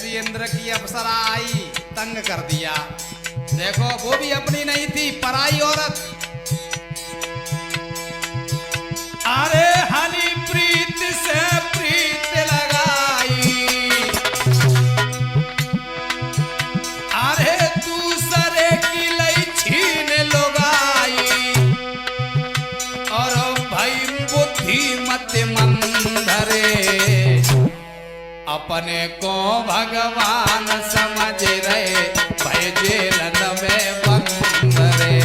ऐसी इंद्र की अप्सरा आई, तंग कर दिया। देखो वो भी अपनी नहीं थी, पराई औरत। अरे हनी प्रीत से प्रीत लगाई, अरे दूसरे की लई छीन लोगाई, और भाई बुद्धि मत मंदरे, अपने को भगवान समझ रहे, भय जेलन में बंदरे।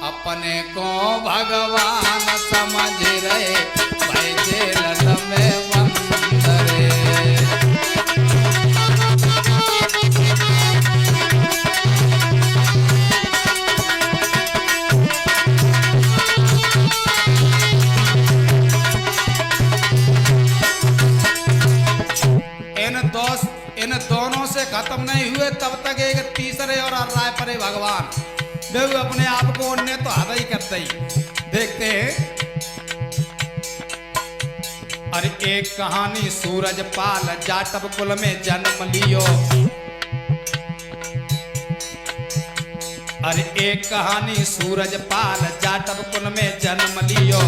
अपने को भगवान समझ रहे, भय जेलन में बंदरे। इन दोनों से खत्म नहीं हुए तब तक एक तीसरे और राय परे भगवान देव अपने आप को उन्हें तो आधा ही करते ही। देखते हैं, अरे एक कहानी सूरज पाल जाटव कुल में जन्म लियो। अरे एक कहानी सूरज पाल जाटव कुल में जन्म लियो।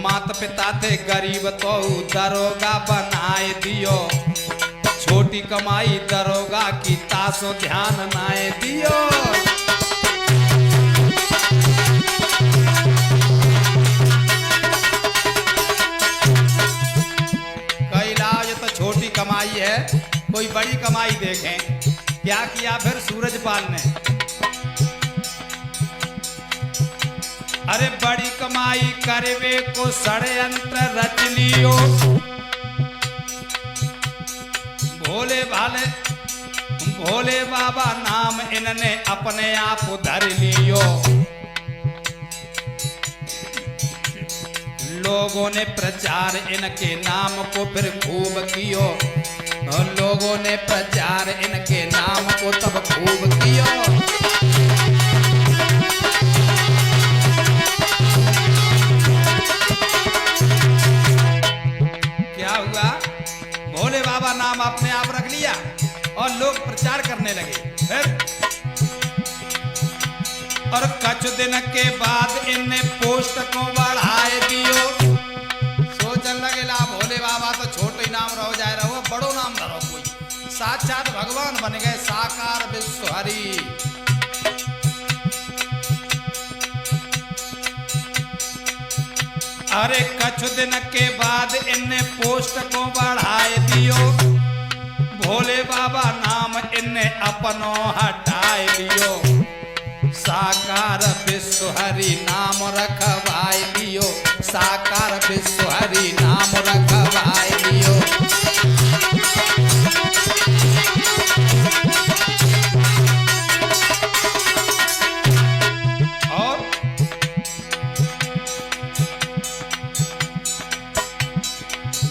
माता पिता थे गरीब तो दरोगा बनाए दियो, छोटी कमाई दरोगा की तासो ध्यान नाए दियो। कई लाज तो छोटी कमाई है, कोई बड़ी कमाई देखें। क्या किया फिर सूरजपाल ने? अरे बड़ी कमाई करवे को षड्यंत्र रच लियो। भोले बाबा नाम इनने अपने आप धर लियो। लोगों ने प्रचार इनके नाम को फिर खूब कियो। लोगों ने प्रचार इनके नाम को तब खूब कियो। क्या हुआ? भोले बाबा नाम अपने आप रख लिया और लोग प्रचार करने लगे। फिर और कुछ दिन के बाद इनने पोस्ट को बढ़ाए दियो। सोचने लगे ला भोले बाबा तो छोटे ही नाम रहो जाए, रहो बड़ो नाम धरो कोई। साक्षात भगवान बन गए, साकार विश्व हरि। अरे कुछ दिन के बाद इनने पोस्ट को बढ़ाए दियो। भोले बाबा नाम इनने अपनो हटाए दियो। साकार विश्व हरि नाम रखवाए दियो। साकार विश्व हरि नाम रखवाए दियो। और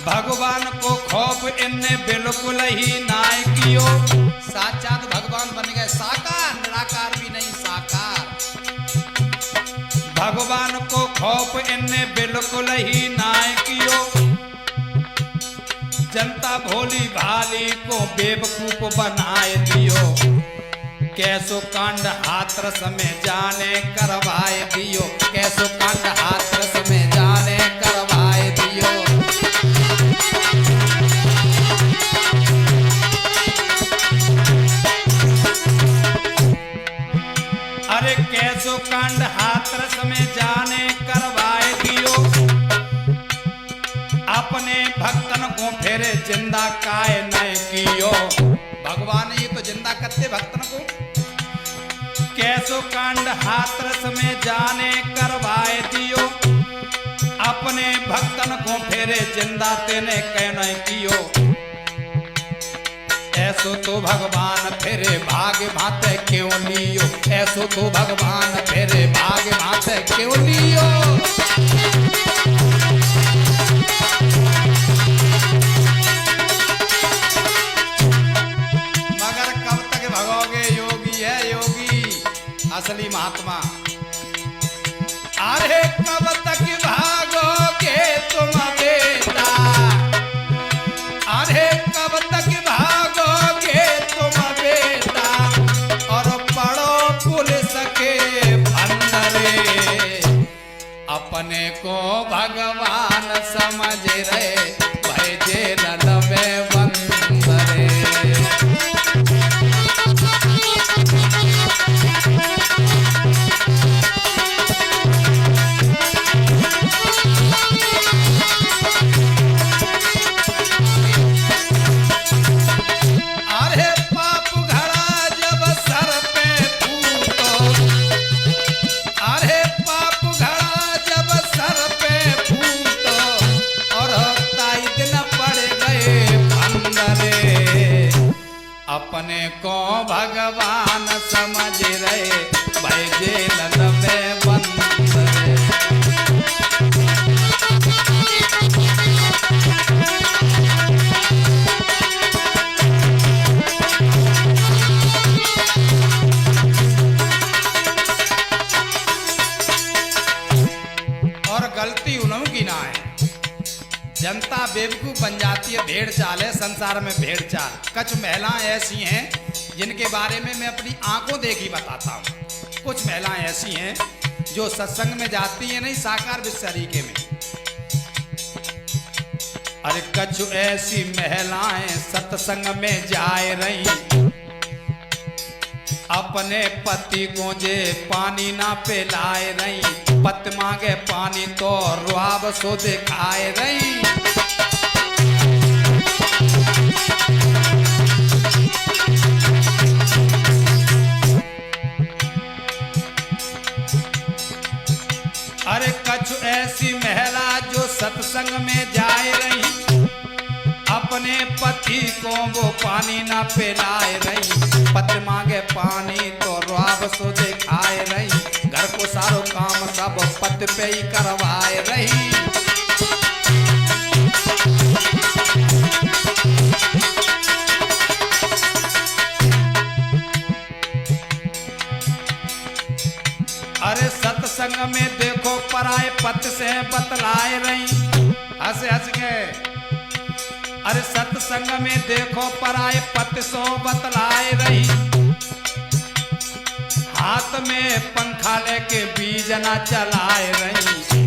भगवान को खौफ इनने बिल्कुल ही नाय कियो। साक्षात भगवान बन गए, साकार, निराकार भी नहीं, साकार। भगवान को खौफ इनने बिल्कुल ही नाय कियो। जनता भोली भाली को बेवकूफ बनाए दियो। कैसो कांड हाथरस में जाने करवाए दियो। कैसो कांड हाथरस में जाने करवाए दियो। अरे कैसो कांड हाथरस में जाने करवाए दियो। अपने भक्तन को फिर जिंदा काय नहीं कियो। भगवान ये तो जिंदा करते भक्तन को। कैसो कांड हाथरस में जाने करवाए दियो। अपने भक्तन को फेरे जिंदा तेने कहना कियो, ऐसो तो भगवान फेरे भाग भाते क्यों लियो, ऐसो तो भगवान फेरे भाग भाते क्यों लियो। मगर कब तक भगोगे योगी है योगी असली महात्मा। अरे कब तक भागोगे तुम बेटा, अरे कब तक भागोगे तुम बेटा, और पड़ो पुलिस के भंडरे, अपने को भगवान समझ रहे भय जेल में बंदरे। अपने को भगवान समझ रहे भाई जेल में बंद रहे। और गलती उन्हों की ना है, जनता बेवकूफ बन जाती है। भेड़ चाल है संसार में, भेड़ चाल। कुछ महिलाएं ऐसी हैं जिनके बारे में मैं अपनी आंखों देखी बताता हूँ। कुछ महिलाएं ऐसी हैं जो सत्संग में जाती हैं, नहीं साकार विश्वरीके में। अरे कुछ ऐसी महिलाएं सत्संग में जाए रही, अपने पति को जे पानी ना पिलाए रही, पति मांगे पानी तो रुआब सो दिखाए रही। अरे कछु ऐसी महिला जो सत्संग में जाए रही, अपने पति को वो पानी ना पिलाए रही, पति मांगे पानी तो रुआब सो दिखाए रही, घर को सारो काम सब पति पे ही करवाए रही। अरे सत्संग में देखो पराए पति से बतलाए रही, हंस हंस के। अरे सत्संग में देखो पराए पति सो बतलाए रही, हाथ में पंखा लेके बीज ना चलाए रही,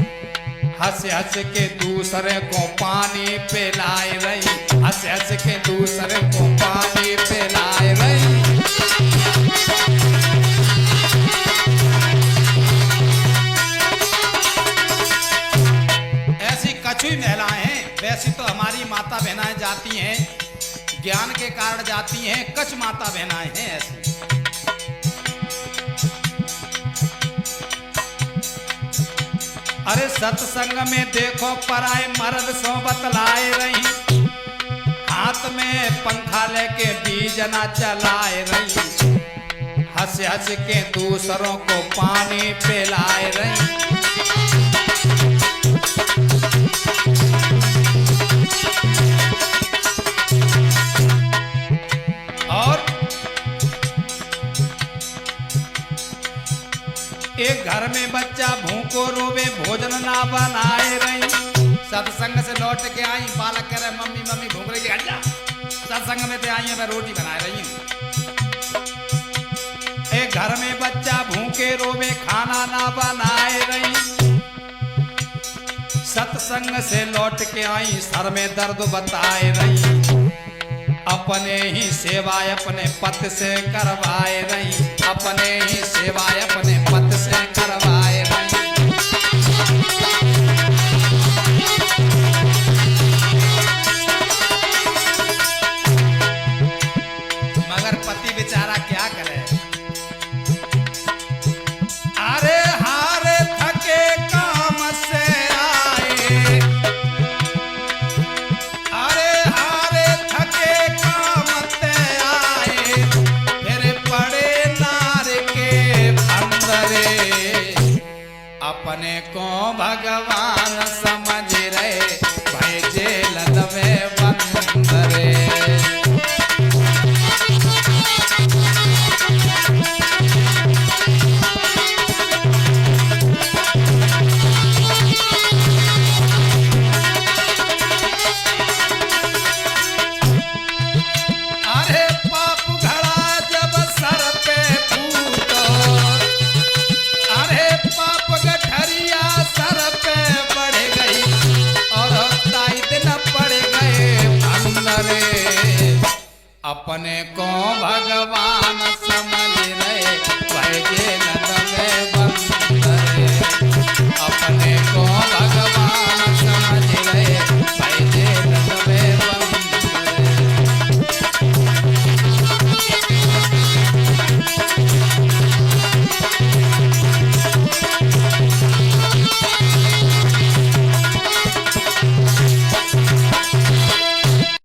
हंस हंस के दूसरे को पानी पिलाए रही, हंस हंस के दूसरे को पानी पिलाए रही। ऐसी कछुई महिलाएं हैं। वैसी तो हमारी माता बहनाएं जाती हैं, ज्ञान के कारण जाती हैं। कछ माता बहनाएं हैं ऐसी। अरे सत्संग में देखो पराए मर्द सो बतलाए रही, हाथ में पंखा लेके बीज ना चलाए रही, हंस हंस के दूसरों को पानी पिलाए रही। और एक घर में बच्चा भूखो रोवे, भोजन ना बनाए रही, सत्संग से लौट के आई, बालक कह रहे मम्मी मम्मी भूख रही है, हट जा, सत्संग में तो आई है, मैं रोटी बना रही हूँ। एक घर में बच्चा भूखे रोवे, खाना ना बनाए रही, सत्संग से लौट के आई, सर में दर्द बताए रही, अपने ही सेवा अपने पति से करवाए रही, अपने ही सेवा अपने पति से करवाए रही। मगर पति बेचारा क्या करे, अरे हारे थके काम से आए अरे हारे थके कामते आए, फिर पड़े नार के अंदरे, अपने को भगवान समझ रहे, भाई जेल में बंदरे। अरे पाप घड़ा जब सर पे फूटो, अरे पाप गठरिया सर पे बढ़ गई, और ताइत न पड़ गए अंदरे, अपने को भगवान समझ रहे, वह जेल